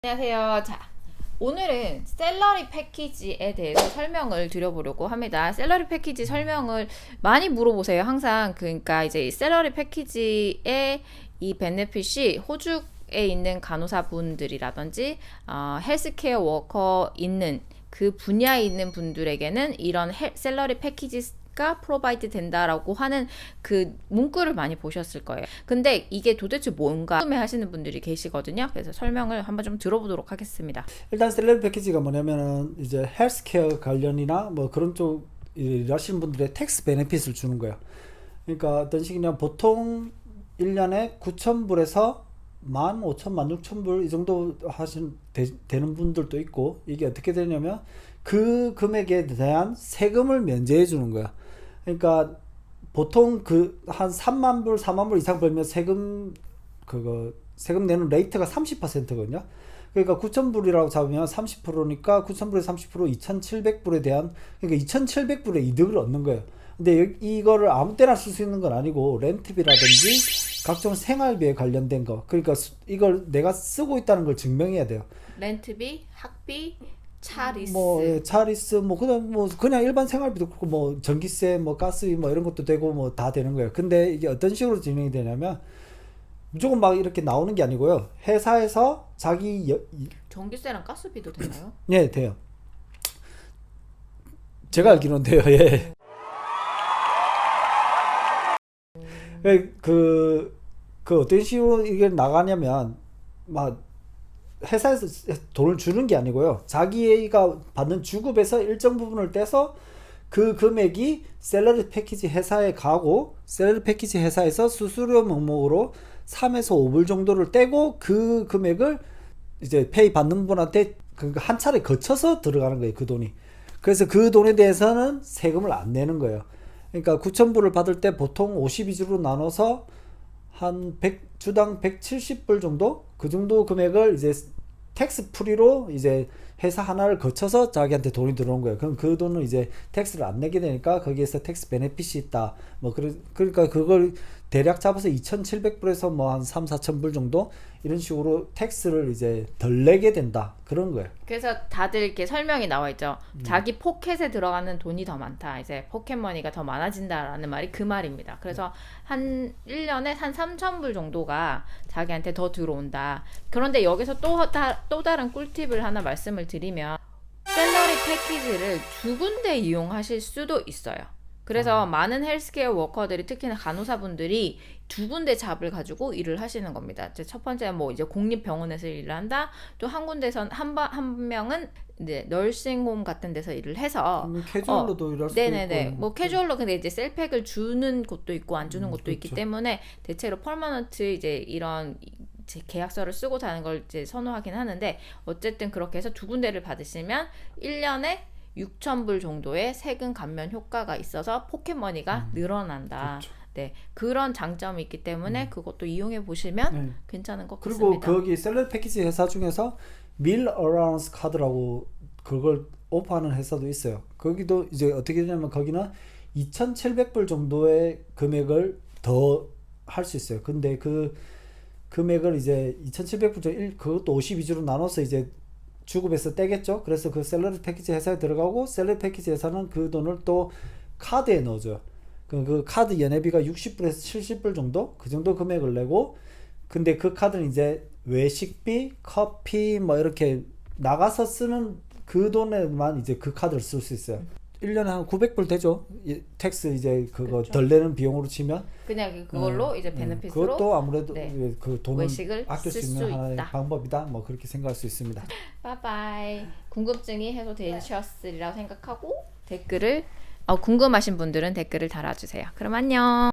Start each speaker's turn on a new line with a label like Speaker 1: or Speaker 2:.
Speaker 1: 안녕하세요. 자, 오늘은 샐러리 패키지에 대해서 설명을 드려보려고 합니다. 샐러리 패키지 설명을 많이 물어보세요. 항상 그러니까 이제 샐러리 패키지의 이 베네핏이 호주에 있는 간호사분들이라든지 헬스케어 워커 있는 그 분야에 있는 분들에게는 이런 샐러리 패키지가 프로바이드 된다라고 하는 그 문구를 많이 보셨을 거예요. 근데 이게 도대체 뭔가 궁금해하시는 분들이 계시거든요. 그래서 설명을 한번 좀 들어보도록 하겠습니다.
Speaker 2: 일단 셀러리 패키지가 뭐냐면은 이제 헬스케어 관련이나 뭐 그런 쪽 일하시는 분들의 텍스 베네핏을 주는 거예요. 그러니까 어떤 식이냐, 보통 1년에 9,000불에서 15,000, 16,000불 이 정도 되는 분들도 있고, 이게 어떻게 되냐면 그 금액에 대한 세금을 면제해 주는 거야. 그러니까 보통 그 한 3만 불, 4만 불 이상 벌면 세금 내는 레이트가 30%거든요. 그러니까 9,000불이라고 잡으면 30%니까 9,000불에 30% 2,700불에 대한, 그러니까 2,700불의 이득을 얻는 거예요. 근데 이거를 아무 때나 쓸 수 있는 건 아니고 렌트비라든지 각종 생활비에 관련된 거, 그러니까 이걸 내가 쓰고 있다는 걸 증명해야 돼요.
Speaker 1: 렌트비, 학비, 차리스.
Speaker 2: 차리스, 그냥 일반 생활비도 그렇고, 전기세, 가스비, 이런 것도 되고, 다 되는 거예요. 근데 이게 어떤 식으로 진행이 되냐면, 무조건 막 이렇게 나오는 게 아니고요. 회사에서
Speaker 1: 전기세랑 가스비도 되나요?
Speaker 2: 네, 돼요. 제가 알기로는 돼요. 예. 그 어떤 식으로 이게 나가냐면, 막 회사에서 돈을 주는 게 아니고요. 자기가 받는 주급에서 일정 부분을 떼서 그 금액이 샐러리 패키지 회사에 가고, 샐러리 패키지 회사에서 수수료 명목으로 3에서 5불 정도를 떼고, 그 금액을 이제 페이 받는 분한테 한 차례 거쳐서 들어가는 거예요, 그 돈이. 그래서 그 돈에 대해서는 세금을 안 내는 거예요. 그러니까 9,000불을 받을 때 보통 52주로 나눠서 한 주당 170불 정도? 그 정도 금액을 이제 텍스 프리로 이제 회사 하나를 거쳐서 자기한테 돈이 들어온 거예요. 그럼 그 돈은 이제 텍스를 안 내게 되니까 거기에서 텍스 베네핏이 있다. 그러니까 그걸 대략 잡아서 2,700불에서 한 3, 4,000불 정도 이런 식으로 텍스를 이제 덜 내게 된다. 그런 거예요.
Speaker 1: 그래서 다들 이렇게 설명이 나와 있죠. 자기 포켓에 들어가는 돈이 더 많다. 이제 포켓머니가 더 많아진다라는 말이 그 말입니다. 그래서 한 1년에 한 3,000불 정도가 자기한테 더 들어온다. 그런데 여기서 또 다른 꿀팁을 하나 말씀을 드리면, 샐러리 패키지를 두 군데 이용하실 수도 있어요. 그래서 많은 헬스케어 워커들이, 특히나 간호사분들이 두 군데 잡을 가지고 일을 하시는 겁니다. 첫 번째는 이제 공립병원에서 일을 한다. 또 한 군데선 한 명은 이제 널싱홈 같은 데서 일을 해서
Speaker 2: 캐주얼로도 일할 수도 있고.
Speaker 1: 캐주얼로 근데 이제 셀팩을 주는 곳도 있고 안 주는 곳도 있기 때문에 대체로 퍼머넌트 이제 이런 계약서를 쓰고 다는 걸 이제 선호하긴 하는데, 어쨌든 그렇게 해서 두 군데를 받으시면 1년에 6,000불 정도의 세금 감면 효과가 있어서 포켓머니가 늘어난다.
Speaker 2: 그렇죠.
Speaker 1: 네, 그런 장점이 있기 때문에 그것도 이용해 보시면 괜찮은 것 같습니다.
Speaker 2: 그리고 거기 샐러리 패키지 회사 중에서 밀 어라운스 카드라고 그걸 오퍼하는 회사도 있어요. 거기도 이제 어떻게 되냐면 거기는 2,700불 정도의 금액을 더 할 수 있어요. 근데 그 금액을 이제 2,700불 그것도 52주로 나눠서 이제 주급에서 떼겠죠. 그래서 그 샐러리 패키지 회사에 들어가고, 샐러리 패키지 회사는 그 돈을 또 카드에 넣어줘요. 그 카드 연회비가 60불에서 70불 정도? 그 정도 금액을 내고, 근데 그 카드는 이제 외식비, 커피 이렇게 나가서 쓰는 그 돈에만 이제 그 카드를 쓸 수 있어요. 1년에 한 900불 되죠. 텍스 이제 그거
Speaker 1: 그렇죠.
Speaker 2: 덜 내는 비용으로 치면.
Speaker 1: 그냥 그걸로 이제 베네핏으로
Speaker 2: 그것도 아무래도 그 돈을
Speaker 1: 외식을
Speaker 2: 아낄 수 있는 하나의 방법이다. 그렇게 생각할 수 있습니다.
Speaker 1: 바이바이. 궁금증이 해소되셨으리라고 생각하고 궁금하신 분들은 댓글을 달아주세요. 그럼 안녕.